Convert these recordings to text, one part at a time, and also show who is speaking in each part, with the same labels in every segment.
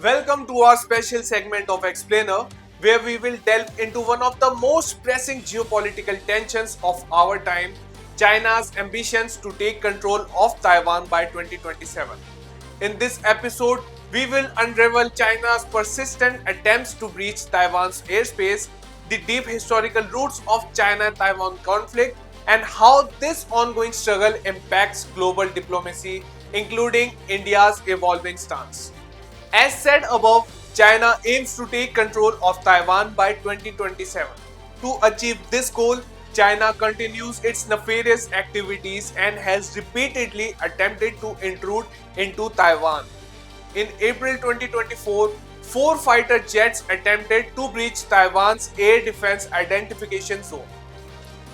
Speaker 1: Welcome to our special segment of Explainer, where we will delve into one of the most pressing geopolitical tensions of our time, China's ambitions to take control of Taiwan by 2027. In this episode, we will unravel China's persistent attempts to breach Taiwan's airspace, the deep historical roots of China-Taiwan conflict, and how this ongoing struggle impacts global diplomacy, including India's evolving stance. As said above, China aims to take control of Taiwan by 2027. To achieve this goal, China continues its nefarious activities and has repeatedly attempted to intrude into Taiwan. In April 2024, four fighter jets attempted to breach Taiwan's air defense identification zone.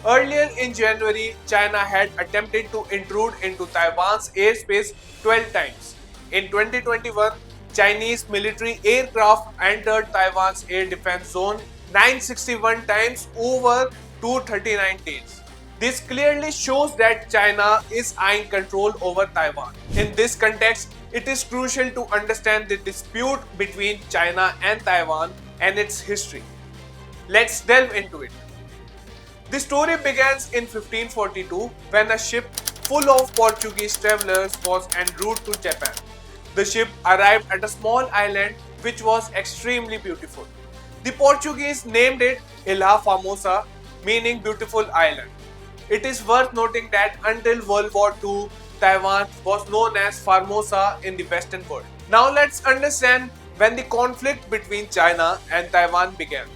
Speaker 1: Earlier in January, China had attempted to intrude into Taiwan's airspace 12 times. In 2021, Chinese military aircraft entered Taiwan's air defense zone 961 times over 239 days. This clearly shows that China is eyeing control over Taiwan. In this context, it is crucial to understand the dispute between China and Taiwan and its history. Let's delve into it. The story begins in 1542 when a ship full of Portuguese travelers was en route to Japan. The ship arrived at a small island which was extremely beautiful. The Portuguese named it Ilha Formosa, meaning beautiful island. It is worth noting that until World War II, Taiwan was known as Formosa in the Western world. Now let's understand when the conflict between China and Taiwan began.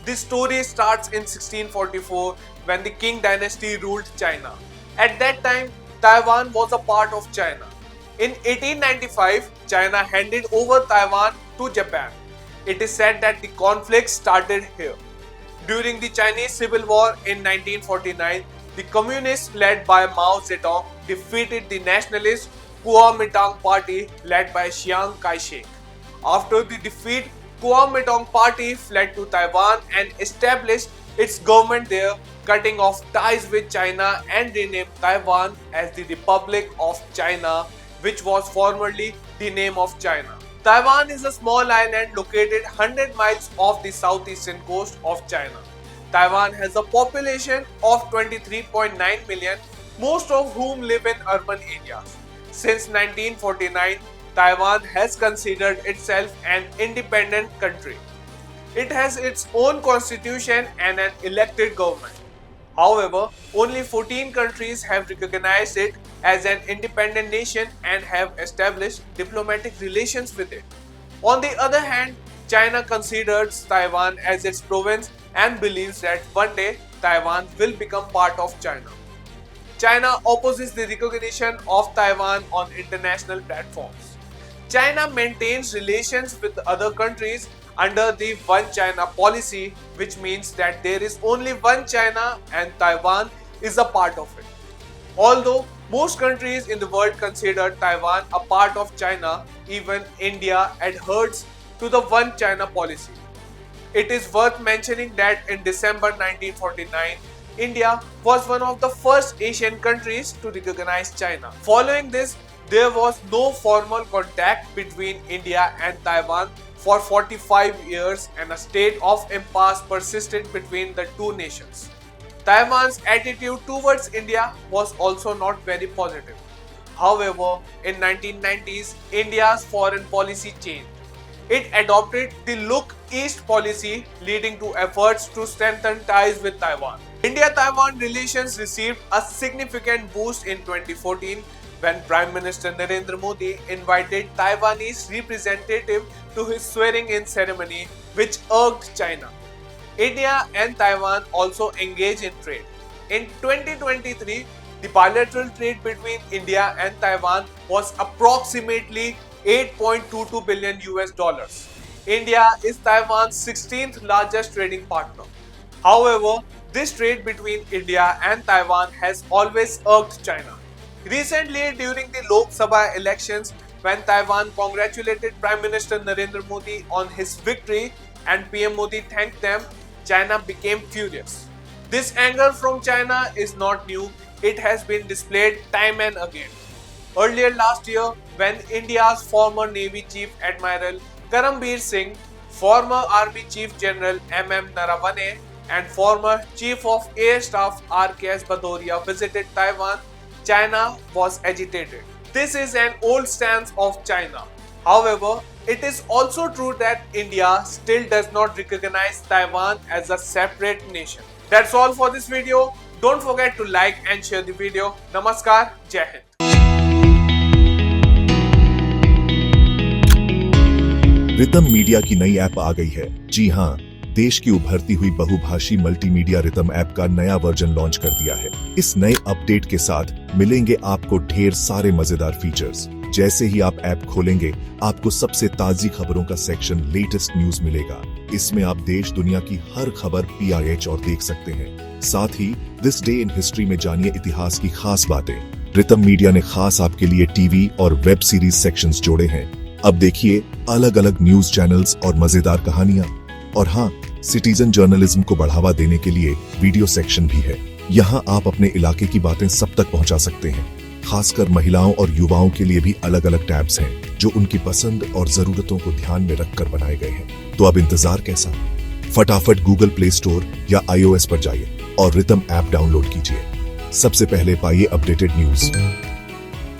Speaker 1: This story starts in 1644 when the Qing dynasty ruled China. At that time, Taiwan was a part of China. In 1895, China handed over Taiwan to Japan. It is said that the conflict started here. During the Chinese Civil War in 1949, the communists led by Mao Zedong defeated the nationalist Kuomintang party led by Chiang Kai-shek. After the defeat, Kuomintang party fled to Taiwan and established its government there, cutting off ties with China and renamed Taiwan as the Republic of China, which was formerly the name of China. Taiwan is a small island located 100 miles off the southeastern coast of China. Taiwan has a population of 23.9 million, most of whom live in urban areas. Since 1949, Taiwan has considered itself an independent country. It has its own constitution and an elected government. However, only 14 countries have recognized it as an independent nation and have established diplomatic relations with it. On the other hand, China considers Taiwan as its province and believes that one day Taiwan will become part of China. China opposes the recognition of Taiwan on international platforms. China maintains relations with other countries under the One China policy, which means that there is only one China and Taiwan is a part of it. Although most countries in the world consider Taiwan a part of China, even India adheres to the One China policy. It is worth mentioning that in December 1949, India was one of the first Asian countries to recognize China. Following this, there was no formal contact between India and Taiwan for 45 years and a state of impasse persisted between the two nations. Taiwan's attitude towards India was also not very positive. However, in 1990s, India's foreign policy changed. It adopted the Look East policy, leading to efforts to strengthen ties with Taiwan. India-Taiwan relations received a significant boost in 2014 when Prime Minister Narendra Modi invited Taiwanese representative to his swearing-in ceremony, which irked China. India and Taiwan also engage in trade. In 2023, the bilateral trade between India and Taiwan was approximately 8.22 billion US dollars. India is Taiwan's 16th largest trading partner. However, this trade between India and Taiwan has always irked China. Recently, during the Lok Sabha elections, when Taiwan congratulated Prime Minister Narendra Modi on his victory and PM Modi thanked them, China became furious. This anger from China is not new, it has been displayed time and again. Earlier last year, when India's former Navy Chief Admiral Karambir Singh, former Army Chief General M.M. Narawane, and former Chief of Air Staff R.K.S. Bhadoria visited Taiwan, China was agitated. This is an old stance of China. However, it is also true that India still does not recognize Taiwan as a separate nation. That's all for this video. Don't forget to like and share the video. Namaskar, Jai Hind.
Speaker 2: Ritam media की नई app आ गई है। जी हाँ, देश की उभरती हुई बहुभाषी मल्टीमीडिया रितम ऐप का नया वर्जन लॉन्च कर दिया है। इस नए अपडेट के साथ मिलेंगे आपको ढेर सारे मजेदार फीचर्स। जैसे ही आप ऐप खोलेंगे, आपको सबसे ताजी खबरों का सेक्शन लेटेस्ट न्यूज मिलेगा। इसमें आप देश दुनिया की हर खबर PIH और देख सकते हैं। साथ ही दिस डे इन हिस्ट्री में जानिए इतिहास की खास बातें। रितम मीडिया ने खास आपके लिए टीवी और वेब सीरीज सेक्शंस जोड़े हैं। अब देखिए अलग अलग न्यूज चैनल्स और मजेदार कहानियां। और हाँ, सिटीजन जर्नलिज्म को बढ़ावा देने के लिए वीडियो सेक्शन भी है। यहाँ आप अपने इलाके की बातें सब तक पहुँचा सकते हैं। खासकर महिलाओं और युवाओं के लिए भी अलग अलग टैब्स हैं, जो उनकी पसंद और जरूरतों को ध्यान में रखकर बनाए गए हैं। तो अब इंतजार कैसा? फटाफट गूगल प्ले स्टोर या iOS पर जाइए और रितम ऐप डाउनलोड कीजिए। सबसे पहले पाइए अपडेटेड न्यूज।